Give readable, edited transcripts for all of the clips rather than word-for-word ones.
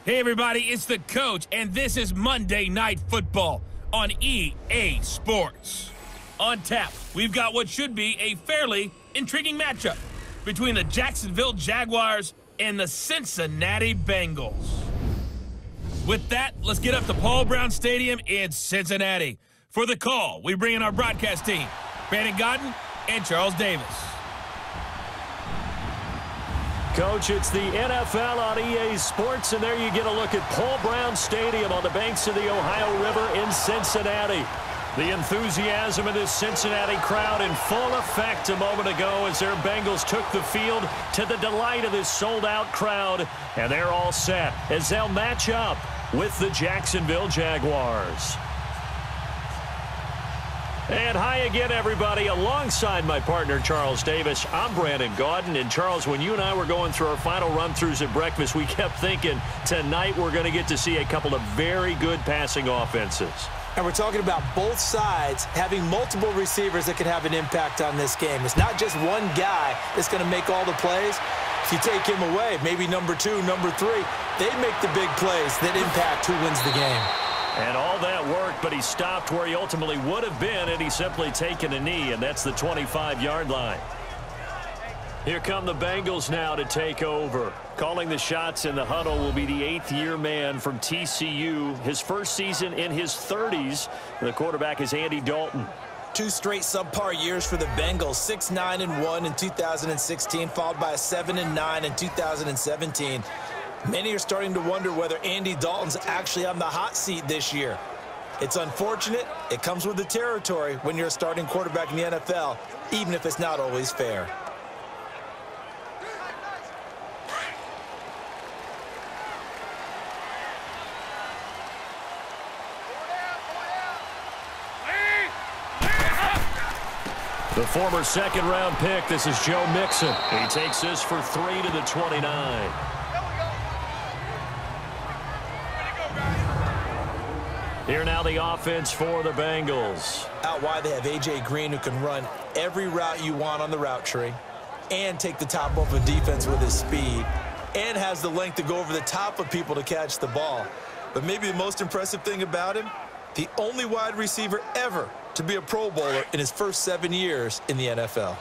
Hey everybody, it's the coach, and this is Monday Night Football on EA Sports. On tap, we've got what should be a fairly intriguing matchup between the Jacksonville Jaguars and the Cincinnati Bengals. With that, let's get up to Paul Brown Stadium in Cincinnati. For the call, we bring in our broadcast team, Brandon Godden and Charles Davis. Coach, it's the NFL on EA Sports, and there you get a look at Paul Brown Stadium on the banks of the Ohio River in Cincinnati. The enthusiasm of this Cincinnati crowd in full effect a moment ago as their Bengals took the field to the delight of this sold-out crowd, and they're all set as they'll match up with the Jacksonville Jaguars. And hi again, everybody. Alongside my partner, Charles Davis, I'm Brandon Godden. And, Charles, when you and I were going through our final run-throughs at breakfast, we kept thinking tonight we're going to get to see a couple of very good passing offenses. And we're talking about both sides having multiple receivers that can have an impact on this game. It's not just one guy that's going to make all the plays. If you take him away, maybe number 2, number 3, they make the big plays that impact who wins the game. And all that worked, but he stopped where he ultimately would have been, and he's simply taken a knee, and that's the 25-yard line. Here come the Bengals now to take over. Calling the shots in the huddle will be the 8th-year man from TCU. His first season in his 30s. The quarterback is Andy Dalton. 2 straight subpar years for the Bengals, 6-9-1 in 2016, followed by a 7-9 in 2017. Many are starting to wonder whether Andy Dalton's actually on the hot seat this year. It's unfortunate. It comes with the territory when you're a starting quarterback in the NFL, even if it's not always fair. The former second-round pick, this is Joe Mixon. He takes this for 3 to the 29. Here now the offense for the Bengals. Out wide they have A.J. Green, who can run every route you want on the route tree and take the top off of defense with his speed and has the length to go over the top of people to catch the ball. But maybe the most impressive thing about him, the only wide receiver ever to be a Pro Bowler in his first 7 years in the NFL.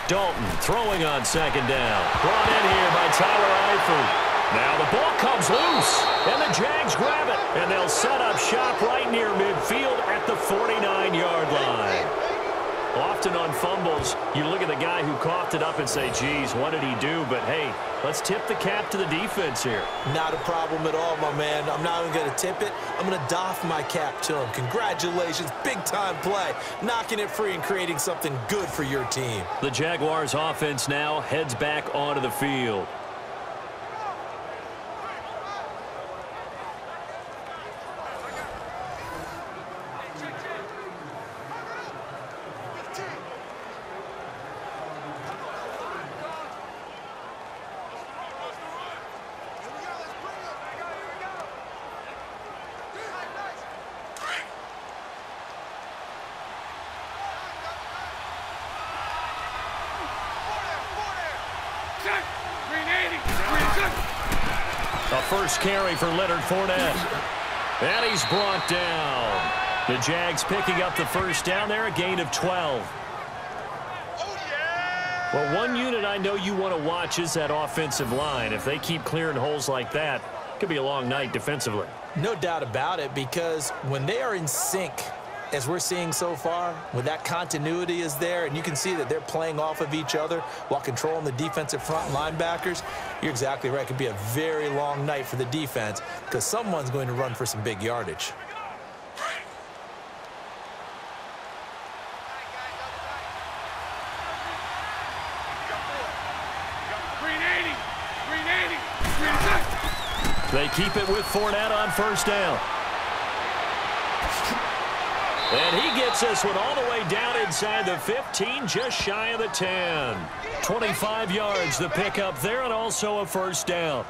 Dalton throwing on second down. Brought in here by Tyler Eifert. Now the ball comes loose, and the Jags grab it. And they'll set up shop right near midfield at the 49-yard line. Often on fumbles, you look at the guy who coughed it up and say, geez, what did he do? But, hey, let's tip the cap to the defense here. Not a problem at all, my man. I'm not even going to tip it. I'm going to doff my cap to him. Congratulations, big-time play. Knocking it free and creating something good for your team. The Jaguars offense now heads back onto the field. A first carry for Leonard Fournette. And he's brought down. The Jags picking up the first down there, a gain of 12. Well, one unit I know you want to watch is that offensive line. If they keep clearing holes like that, it could be a long night defensively. No doubt about it, because when they are in sync, as we're seeing so far, when that continuity is there, and you can see that they're playing off of each other while controlling the defensive front linebackers, you're exactly right. It could be a very long night for the defense because someone's going to run for some big yardage. They keep it with Fournette on first down. And he gets this one all the way down inside the 15, just shy of the 10. 25 yards the pickup there, and also a first down.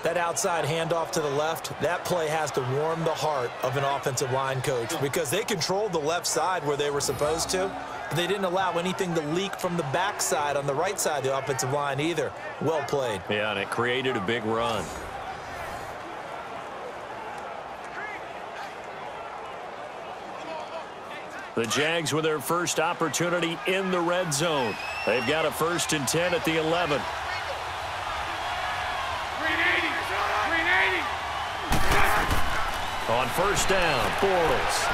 That outside handoff to the left, that play has to warm the heart of an offensive line coach because they controlled the left side where they were supposed to, but they didn't allow anything to leak from the backside on the right side of the offensive line either. Well played. Yeah, and it created a big run. The Jags with their first opportunity in the red zone. They've got a 1st and 10 at the 11. On 1st down, Bortles.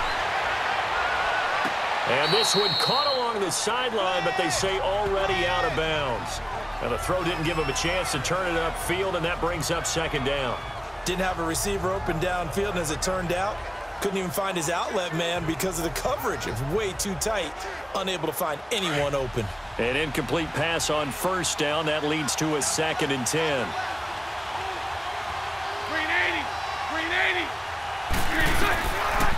And this one caught along the sideline, but they say already out of bounds. And the throw didn't give him a chance to turn it upfield, and that brings up 2nd down. Didn't have a receiver open downfield, and as it turned out, couldn't even find his outlet man because of the coverage. It was way too tight, unable to find anyone open. An incomplete pass on 1st down. That leads to a 2nd and 10.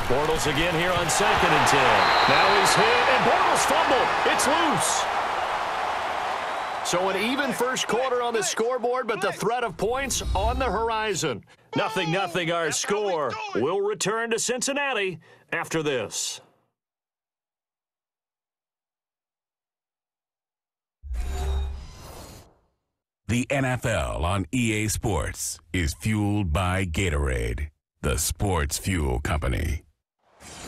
Bortles again here on 2nd and 10. Now he's hit, and Bortles fumbled. It's loose. So an even first quarter on the scoreboard, but the threat of points on the horizon. 0-0 our score. We'll return to Cincinnati after this. The NFL on EA Sports is fueled by Gatorade, the sports fuel company.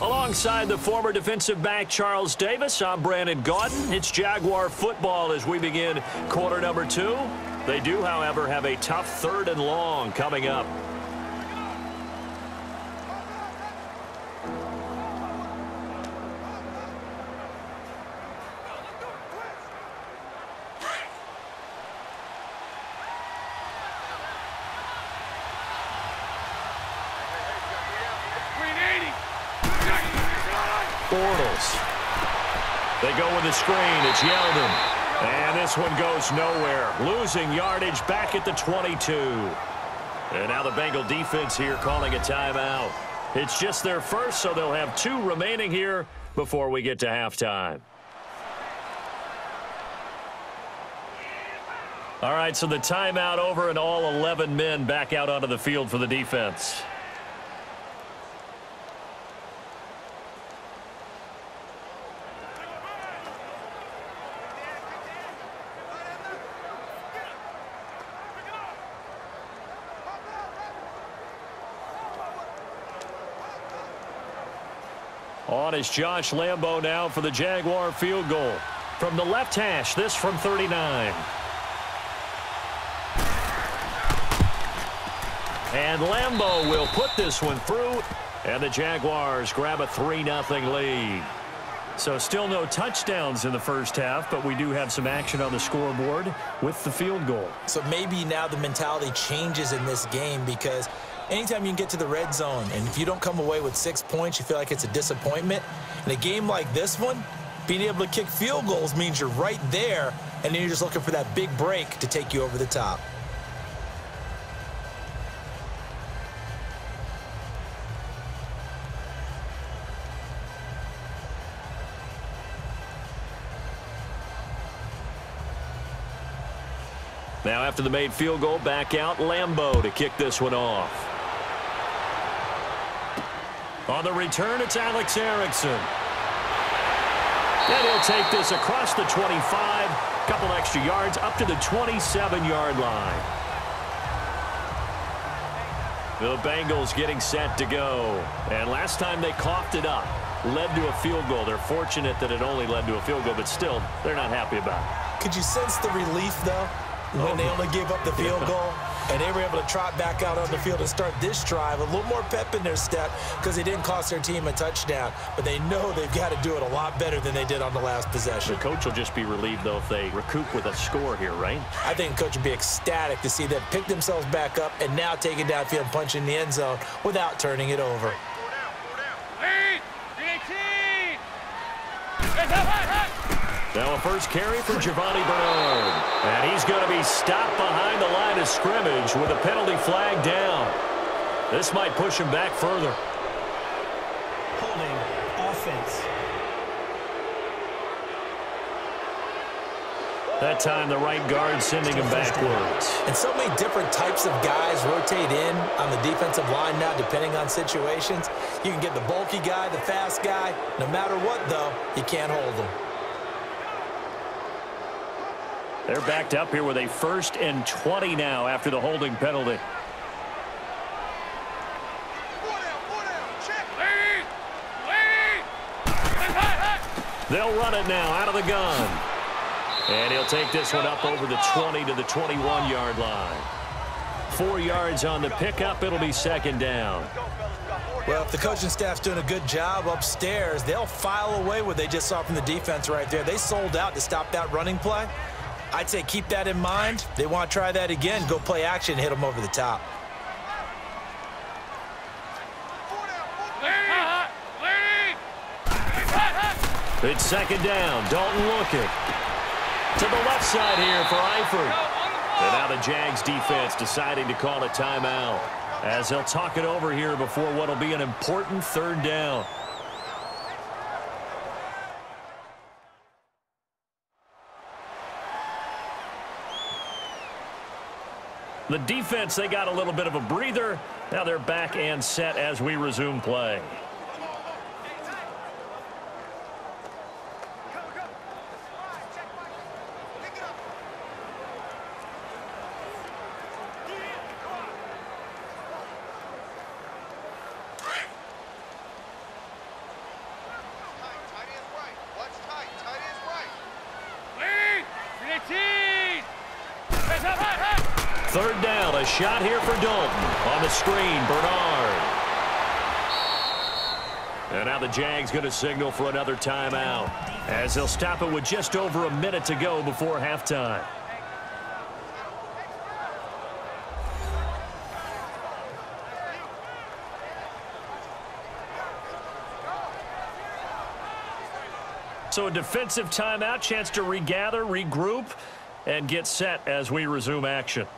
Alongside the former defensive back Charles Davis, I'm Brandon Gaudin. It's Jaguar football as we begin quarter number 2. They do, however, have a tough 3rd and long coming up. Bortles. They go with the screen. It's Yeldon. And this one goes nowhere. Losing yardage back at the 22. And now the Bengal defense here calling a timeout. It's just their first, so they'll have 2 remaining here before we get to halftime. All right, so the timeout over and all 11 men back out onto the field for the defense. On is Josh Lambo now for the Jaguar field goal. From the left hash, this from 39. And Lambo will put this one through, and the Jaguars grab a 3-0 lead. So still no touchdowns in the first half, but we do have some action on the scoreboard with the field goal. So maybe now the mentality changes in this game because anytime you can get to the red zone, and if you don't come away with 6 points, you feel like it's a disappointment. In a game like this one, being able to kick field goals means you're right there, and then you're just looking for that big break to take you over the top. Now after the made field goal, back out Lambo to kick this one off. On the return, it's Alex Erickson. And he'll take this across the 25, couple extra yards up to the 27-yard line. The Bengals getting set to go. And last time they coughed it up, led to a field goal. They're fortunate that it only led to a field goal, but still, they're not happy about it. Could you sense the relief, though, when they only gave up the field goal? And they were able to trot back out on the field and start this drive. A little more pep in their step because they didn't cost their team a touchdown. But they know they've got to do it a lot better than they did on the last possession. The coach will just be relieved, though, if they recoup with a score here, right? I think the coach would be ecstatic to see them pick themselves back up and now take it downfield and punch in the end zone without turning it over. Now a first carry for Giovanni Bernard. And he's going to be stopped behind the line of scrimmage with a penalty flag down. This might push him back further. Holding offense. That time the right guard sending him backwards. And so many different types of guys rotate in on the defensive line now, depending on situations. You can get the bulky guy, the fast guy. No matter what, though, you can't hold them. They're backed up here with a 1st and 20 now after the holding penalty. They'll run it now out of the gun. And he'll take this one up over the 20 to the 21-yard line. 4 yards on the pickup. It'll be 2nd down. Well, if the coaching staff's doing a good job upstairs, they'll file away what they just saw from the defense right there. They sold out to stop that running play. I'd say keep that in mind. They want to try that again. Go play action, hit them over the top. It's 2nd down. Dalton looking. To the left side here for Eifert. And now the Jags defense deciding to call a timeout as they'll talk it over here before what will be an important 3rd down. The defense, they got a little bit of a breather. Now they're back and set as we resume play. Third down, a shot here for Dalton. On the screen, Bernard. And now the Jags going to signal for another timeout as they'll stop it with just over a minute to go before halftime. So a defensive timeout, chance to regather, regroup, and get set as we resume action.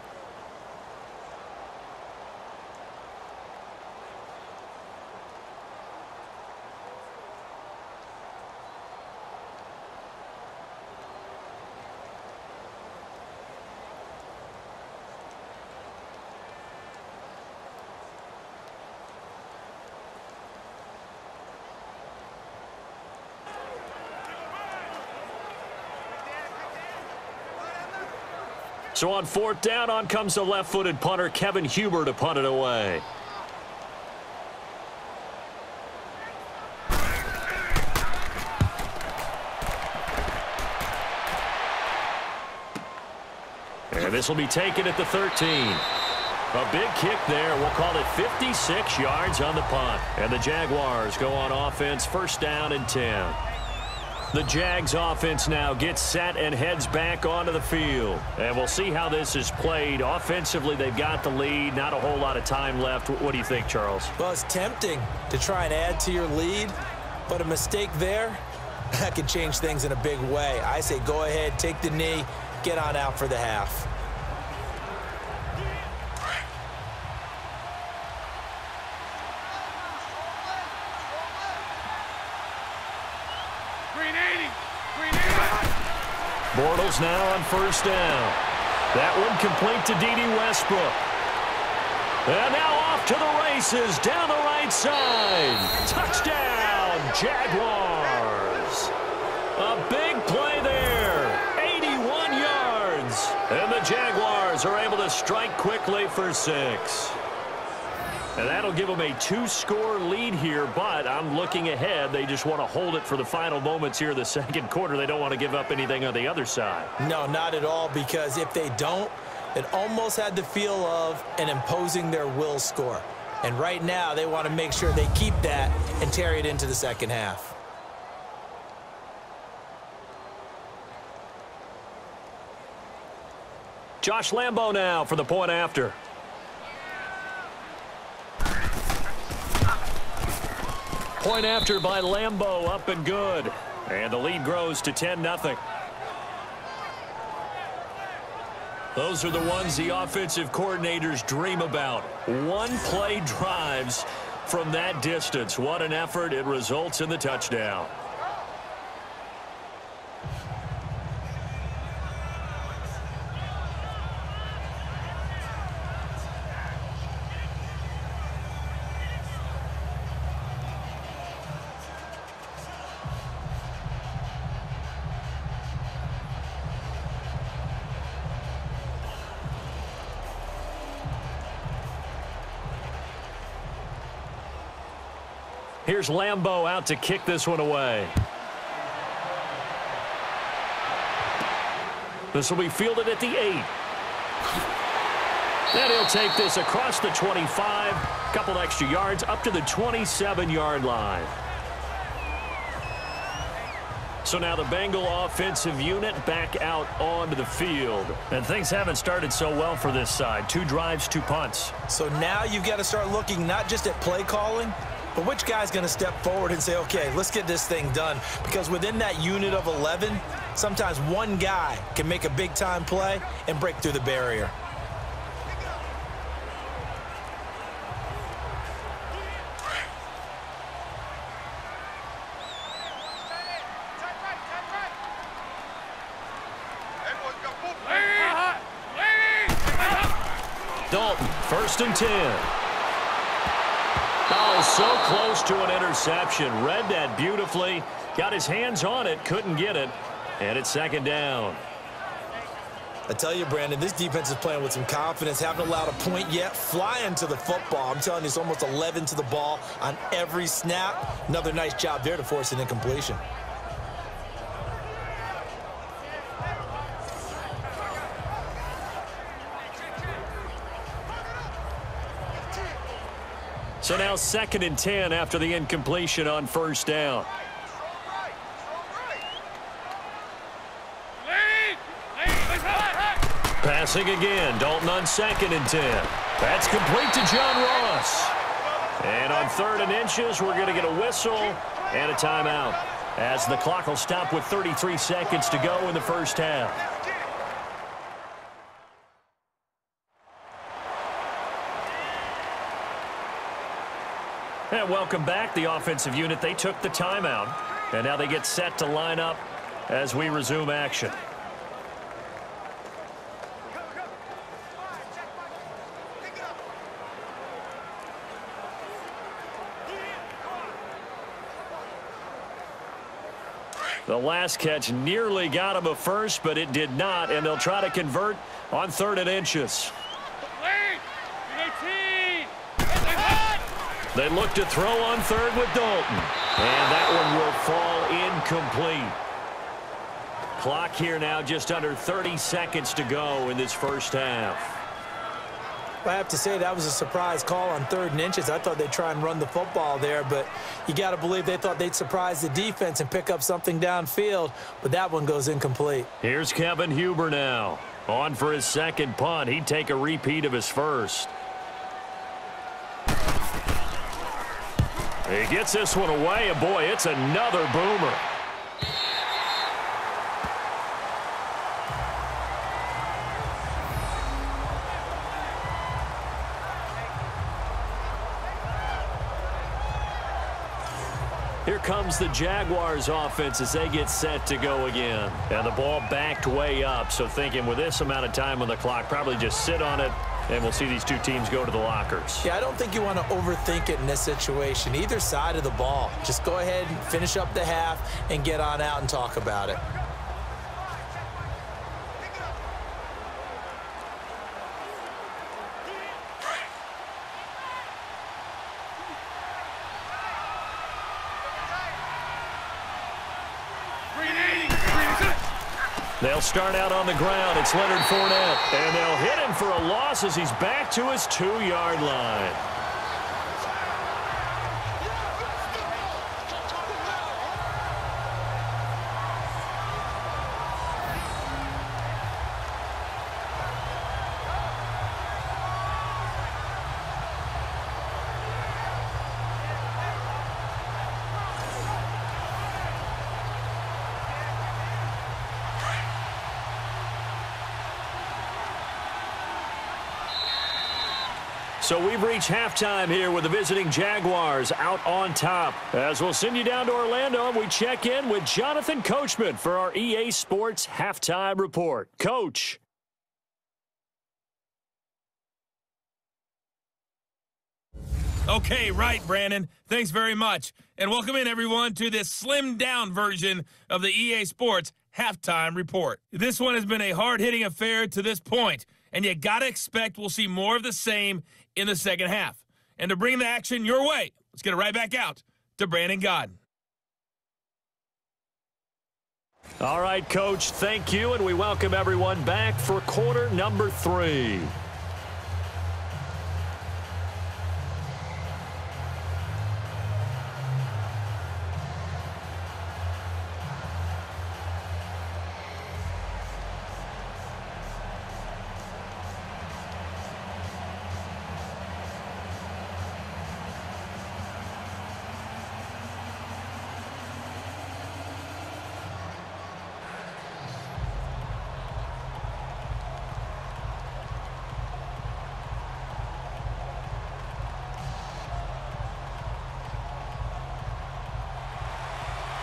So on 4th down, on comes the left-footed punter, Kevin Huber, to punt it away. And this will be taken at the 13. A big kick there. We'll call it 56 yards on the punt. And the Jaguars go on offense, 1st down and 10. The Jags offense now gets set and heads back onto the field. And we'll see how this is played. Offensively, they've got the lead. Not a whole lot of time left. What do you think, Charles? Well, it's tempting to try and add to your lead, but a mistake there, that could change things in a big way. I say go ahead, take the knee, get on out for the half. Bortles now on 1st down. That one complete to D.D. Westbrook. And now off to the races down the right side. Touchdown, Jaguars. A big play there. 81 yards. And the Jaguars are able to strike quickly for 6. And that'll give them a 2-score lead here, but I'm looking ahead. They just want to hold it for the final moments here of the 2nd quarter. They don't want to give up anything on the other side. No, not at all, because if they don't, it almost had the feel of an imposing their will score. And right now, they want to make sure they keep that and carry it into the 2nd half. Josh Lambo now for the point after. Point after by Lambo, up and good. And the lead grows to 10-0. Those are the ones the offensive coordinators dream about. One-play drives from that distance. What an effort. It results in the touchdown. Here's Lambeau out to kick this one away. This will be fielded at the 8. Then he'll take this across the 25, a couple extra yards up to the 27-yard line. So now the Bengal offensive unit back out onto the field. And things haven't started so well for this side. 2 drives, 2 punts. So now you've got to start looking not just at play calling, but which guy's going to step forward and say, okay, let's get this thing done. Because within that unit of 11, sometimes one guy can make a big-time play and break through the barrier. Dalton, 1st and 10. Oh, so close to an interception. Read that beautifully. Got his hands on it, couldn't get it. And it's 2nd down. I tell you, Brandon, this defense is playing with some confidence. Haven't allowed a point yet. Flying to the football. I'm telling you, it's almost 11 to the ball on every snap. Another nice job there to force an incompletion. So now 2nd and 10 after the incompletion on 1st down. Passing again. Dalton on 2nd and 10. That's complete to John Ross. And on 3rd and inches, we're going to get a whistle and a timeout, as the clock will stop with 33 seconds to go in the 1st half. And welcome back. The offensive unit, they took the timeout. And now they get set to line up as we resume action. The last catch nearly got him a first, but it did not, and they'll try to convert on 3rd and inches. They look to throw on 3rd with Dalton, and that one will fall incomplete. Clock here now just under 30 seconds to go in this 1st half. I have to say that was a surprise call on 3rd and inches. I thought they'd try and run the football there, but you got to believe they thought they'd surprise the defense and pick up something downfield, but that one goes incomplete. Here's Kevin Huber now. On for his 2nd punt. He'd take a repeat of his 1st. He gets this one away, and boy, it's another boomer. Here comes the Jaguars offense as they get set to go again. And the ball backed way up, so thinking with this amount of time on the clock, probably just sit on it, and we'll see these two teams go to the lockers. Yeah, I don't think you want to overthink it in this situation. Either side of the ball. Just go ahead and finish up the half and get on out and talk about it. They'll start out on the ground. It's Leonard Fournette. And they'll hit him for a loss as he's back to his 2-yard line. So we've reached halftime here with the visiting Jaguars out on top. As we'll send you down to Orlando, and we check in with Jonathan Coachman for our EA Sports Halftime Report. Coach. Okay, right, Brandon. Thanks very much. And welcome in, everyone, to this slimmed-down version of the EA Sports Halftime Report. This one has been a hard-hitting affair to this point, and you got to expect we'll see more of the same in the second half. And to bring the action your way, let's get it right back out to Brandon Godden. All right, Coach, thank you, and we welcome everyone back for quarter number 3.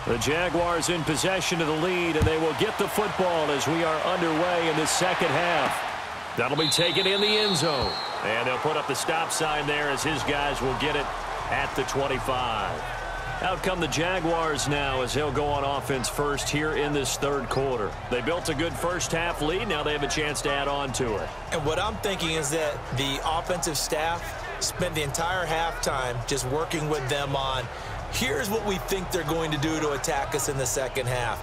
The Jaguars in possession of the lead, and they will get the football as we are underway in the second half. That'll be taken in the end zone. And they'll put up the stop sign there as his guys will get it at the 25. Out come the Jaguars now as they'll go on offense first here in this third quarter. They built a good first half lead. Now they have a chance to add on to it. And what I'm thinking is that the offensive staff spent the entire halftime just working with them on here's what we think they're going to do to attack us in the second half.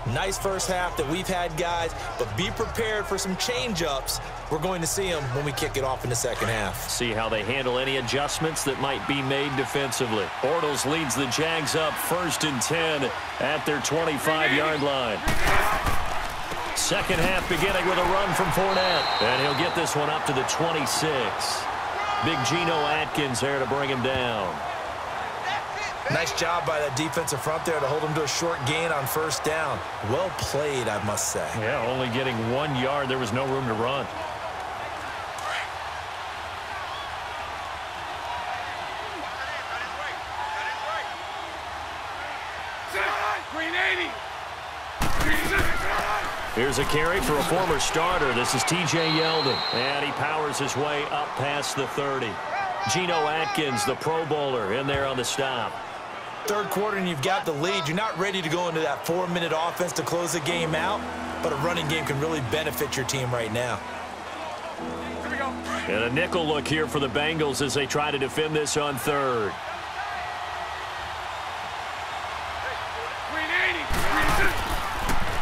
Nice first half that we've had, guys, but be prepared for some change-ups. We're going to see them when we kick it off in the second half. See how they handle any adjustments that might be made defensively. Bortles leads the Jags up 1st and 10 at their 25-yard line. Second half beginning with a run from Fournette. And he'll get this one up to the 26. Big Geno Atkins there to bring him down. Nice job by that defensive front there to hold him to a short gain on first down. Well played, I must say. Yeah, only getting 1 yard. There was no room to run. Here's a carry for a former starter. This is T.J. Yeldon. And he powers his way up past the 30. Geno Atkins, the Pro Bowler, in there on the stop. Third quarter and you've got the lead. You're not ready to go into that 4-minute offense to close the game out, but a running game can really benefit your team right now. Here we go. And a nickel look here for the Bengals as they try to defend this on third.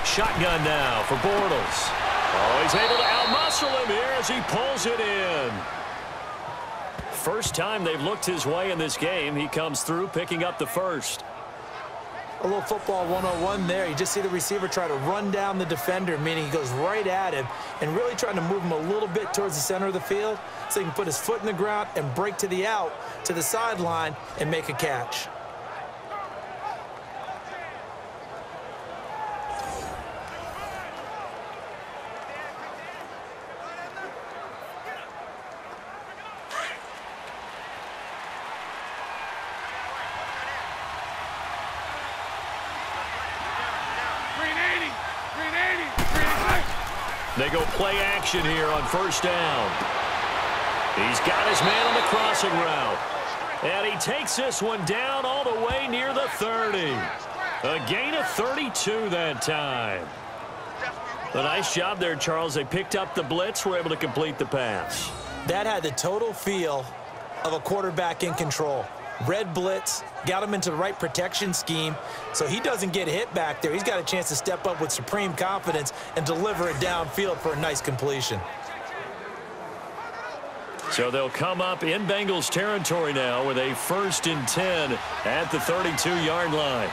Shotgun now for Bortles. Oh, he's able to outmuscle him here as he pulls it in. First time they've looked his way in this game. He comes through picking up the first. A little football 101 there. You just see the receiver try to run down the defender, meaning he goes right at him and really trying to move him a little bit towards the center of the field so he can put his foot in the ground and break to the out, to the sideline, and make a catch. They go play action here on first down. He's got his man on the crossing route. And he takes this one down all the way near the 30. A gain of 32 that time. A nice job there, Charles. They picked up the blitz, were able to complete the pass. That had the total feel of a quarterback in control. Red blitz, got him into the right protection scheme, so he doesn't get hit back there. He's got a chance to step up with supreme confidence and deliver it downfield for a nice completion. So they'll come up in Bengals territory now with a 1st and 10 at the 32-yard line.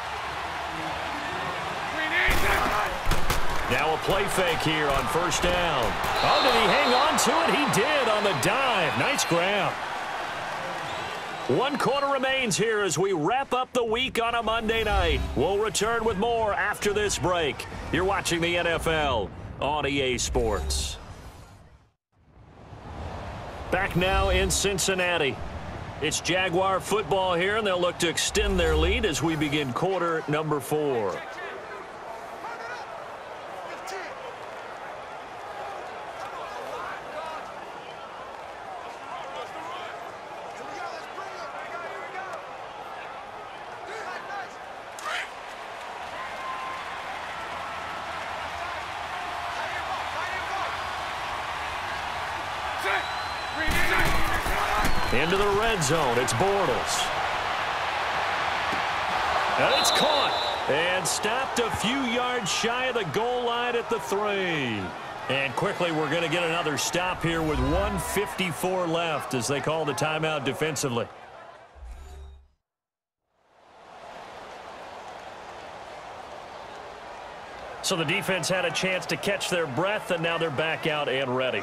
Now a play fake here on first down. Oh, did he hang on to it? He did on the dive. Nice grab. 1 quarter remains here as we wrap up the week on a Monday night. We'll return with more after this break. You're watching the NFL on EA Sports. Back now in Cincinnati. It's Jaguar football here, and they'll look to extend their lead as we begin quarter number 4. Into the red zone. It's Bortles. And it's caught. And stopped a few yards shy of the goal line at the 3. And quickly, we're going to get another stop here with 1:54 left as they call the timeout defensively. So the defense had a chance to catch their breath, and now they're back out and ready.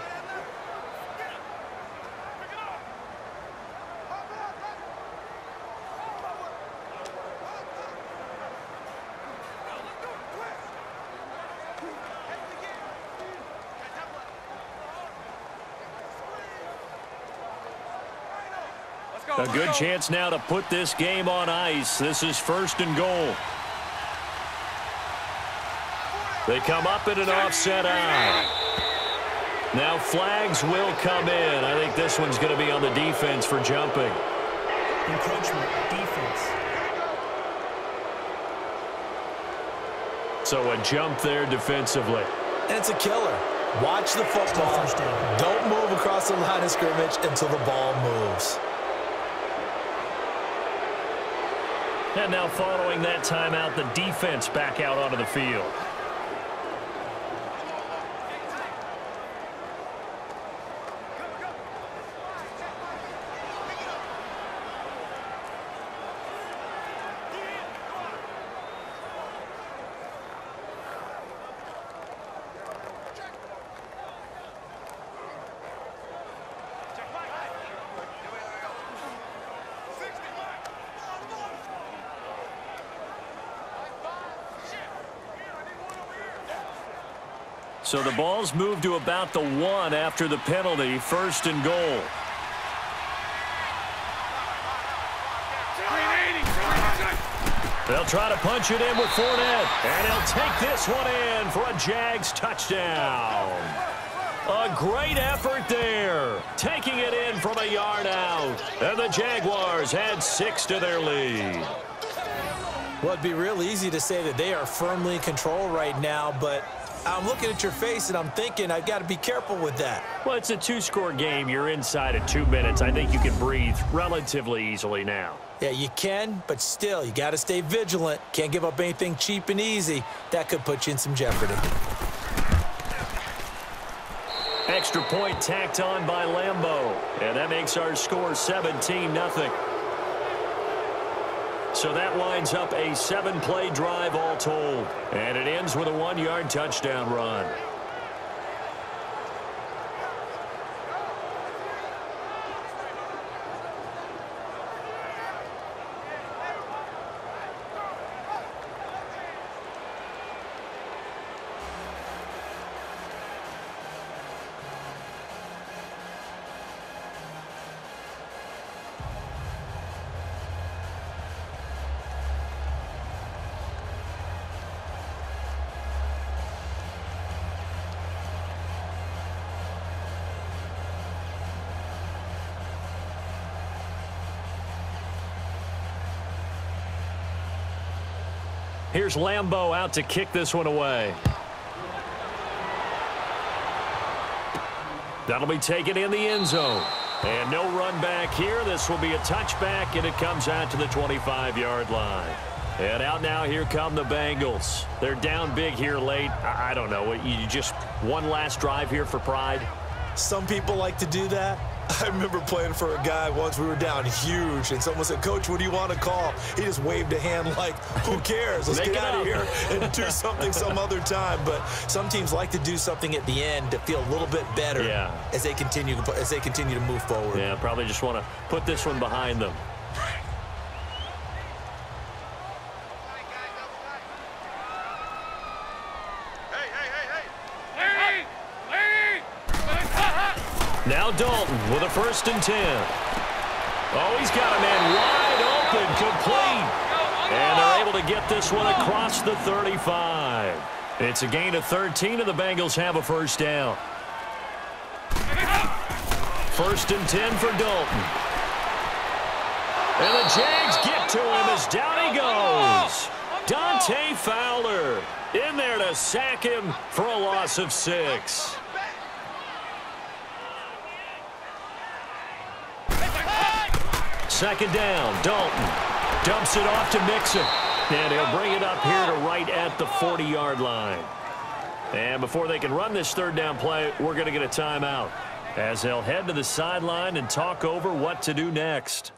A good chance now to put this game on ice. This is 1st and goal. They come up in an offset eye. Now flags will come in. I think this one's going to be on the defense for jumping. Encroachment, defense. So a jump there defensively. And it's a killer. Watch the football. Don't move across the line of scrimmage until the ball moves. And now following that timeout, the defense back out onto the field. So the ball's moved to about the 1 after the penalty. 1st and goal. They'll try to punch it in with Fournette. And he'll take this one in for a Jags touchdown. A great effort there. Taking it in from a yard out. And the Jaguars add 6 to their lead. Well, it'd be real easy to say that they are firmly in control right now, but I'm looking at your face and I'm thinking I've got to be careful with that. Well, it's a 2-score game. You're inside at 2 minutes. I think you can breathe relatively easily now. Yeah, you can, but still, you got to stay vigilant. Can't give up anything cheap and easy. That could put you in some jeopardy. Extra point tacked on by Lambeau. And that makes our score 17-0. So that winds up a 7-play drive all told. And it ends with a 1-yard touchdown run. Here's Lambeau out to kick this one away. That'll be taken in the end zone. And no run back here. This will be a touchback, and it comes out to the 25-yard line. And out now, here come the Bengals. They're down big here late. I don't know. You just one last drive here for pride? Some people like to do that. I remember playing for a guy once. We were down huge, and someone said, "Coach, what do you want to call?" He just waved a hand like, who cares? Let's get out of here and do something some other time. But some teams like to do something at the end to feel a little bit better as they continue to move forward. Yeah, probably just want to put this one behind them. Now Dalton with a 1st and 10. Oh, he's got a man wide open, complete. And they're able to get this one across the 35. It's a gain of 13, and the Bengals have a 1st down. 1st and 10 for Dalton. And the Jags get to him as down he goes. Dante Fowler in there to sack him for a loss of 6. Second down, Dalton dumps it off to Mixon. And he'll bring it up here to right at the 40-yard line. And before they can run this third down play, we're going to get a timeout, as they'll head to the sideline and talk over what to do next.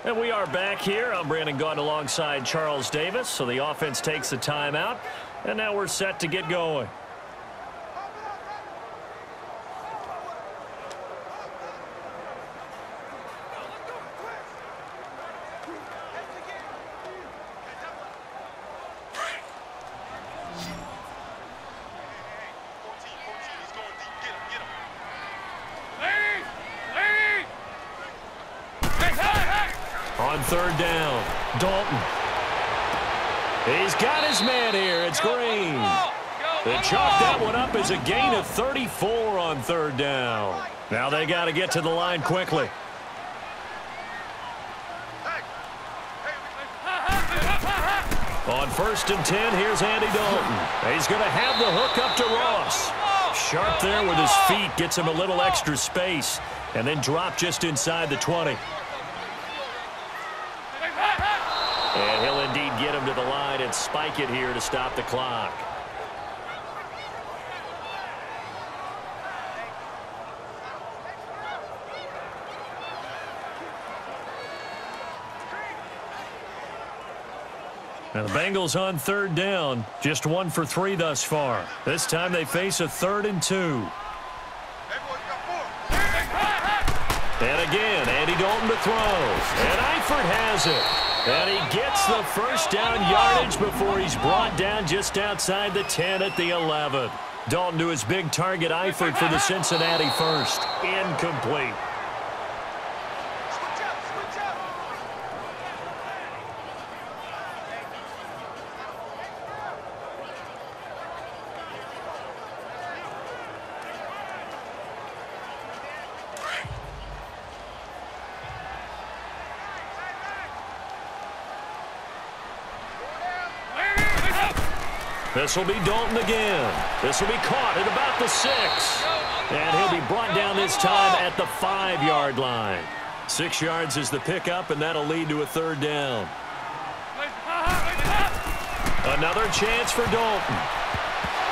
And we are back here. I'm Brandon Gaudin alongside Charles Davis. So the offense takes a timeout, and now we're set to get going. On third down, Dalton. He's got his man here. It's Green. They chalk that one up as a gain of 34 on third down. Now they got to get to the line quickly. On 1st and 10, here's Andy Dalton. He's going to have the hook up to Ross. Sharp there with his feet, gets him a little extra space, and then drop just inside the 20. And he'll indeed get him to the line and spike it here to stop the clock. Now the Bengals on third down, just 1 for 3 thus far. This time they face a 3rd and 2. And again, Andy Dalton to throw. And Eifert has it. And he gets the first down yardage before he's brought down just outside the 10 at the 11. Dalton to his big target, Eifert for the Cincinnati first. Incomplete. This will be Dalton again. This will be caught at about the 6. And he'll be brought down this time at the 5-yard line. 6 yards is the pickup, and that'll lead to a 3rd down. Another chance for Dalton.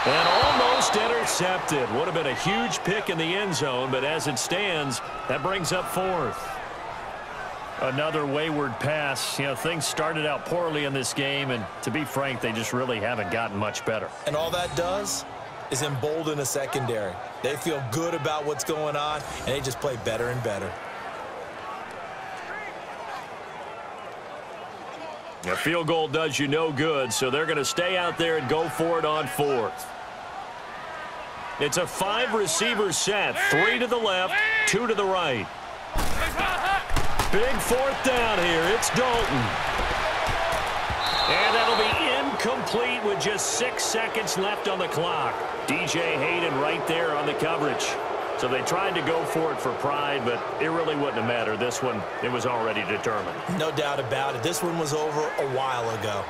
And almost intercepted. Would have been a huge pick in the end zone, but as it stands, that brings up 4th. Another wayward pass. You know, things started out poorly in this game, and to be frank, they just really haven't gotten much better. And all that does is embolden a secondary. They feel good about what's going on, and they just play better and better. A field goal does you no good, so they're going to stay out there and go for it on 4th. It's a 5-receiver set. 3 to the left, 2 to the right. Big 4th down here. It's Dalton. And that'll be incomplete with just 6 seconds left on the clock. DJ Hayden right there on the coverage. So they tried to go for it for pride, but it really wouldn't have mattered. This one, it was already determined. No doubt about it. This one was over a while ago.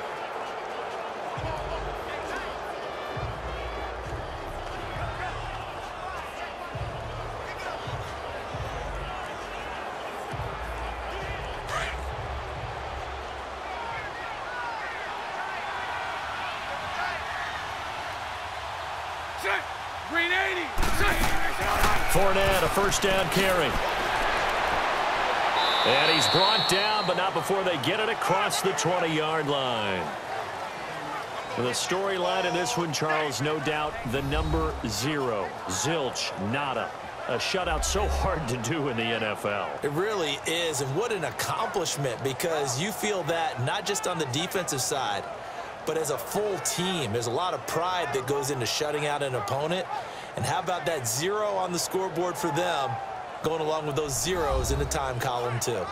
Fournette, a first down carry. And he's brought down, but not before they get it across the 20-yard line. The storyline in this one, Charles, no doubt the number 0. Zilch, nada. A shutout so hard to do in the NFL. It really is, and what an accomplishment, because you feel that not just on the defensive side, but as a full team. There's a lot of pride that goes into shutting out an opponent. And how about that 0 on the scoreboard for them, going along with those zeros in the time column too.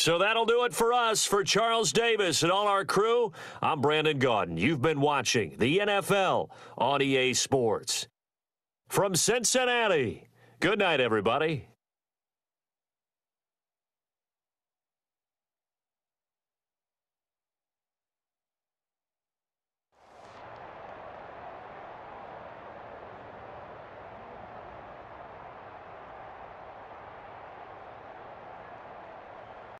So that'll do it for us. For Charles Davis and all our crew, I'm Brandon Gaudin. You've been watching the NFL on EA Sports. From Cincinnati, good night, everybody.